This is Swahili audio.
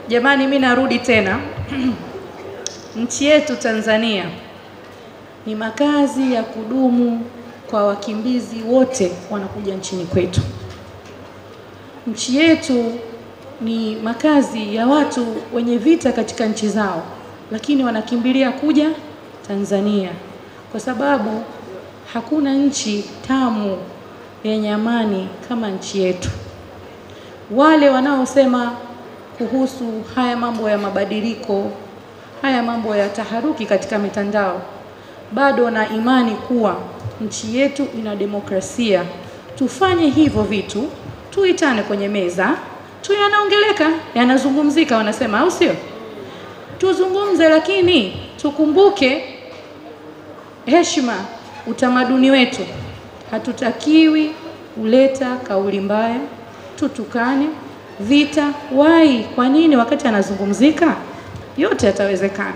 Jamani, mimi narudi tena. Nchi yetu Tanzania ni makazi ya kudumu kwa wakimbizi wote wanakuja nchini kwetu. Nchi yetu ni makazi ya watu wenye vita katika nchi zao, lakini wanakimbilia kuja Tanzania kwa sababu hakuna nchi tamu yenye amani kama nchi yetu. Wale wanaosema kuhusu haya mambo ya mabadiliko, haya mambo ya taharuki katika mitandao, bado na imani kuwa nchi yetu ina demokrasia. Tufanye hivyo vitu, tuitane kwenye meza, yanaongeleka, yanazungumzika wanasema, au sio? Tuzungumze, lakini tukumbuke heshima, utamaduni wetu. Hatutakiwi kuleta kauli mbaya, tutukane, vita. Why? Kwa nini? Wakati anazungumzika yote yatawezekana.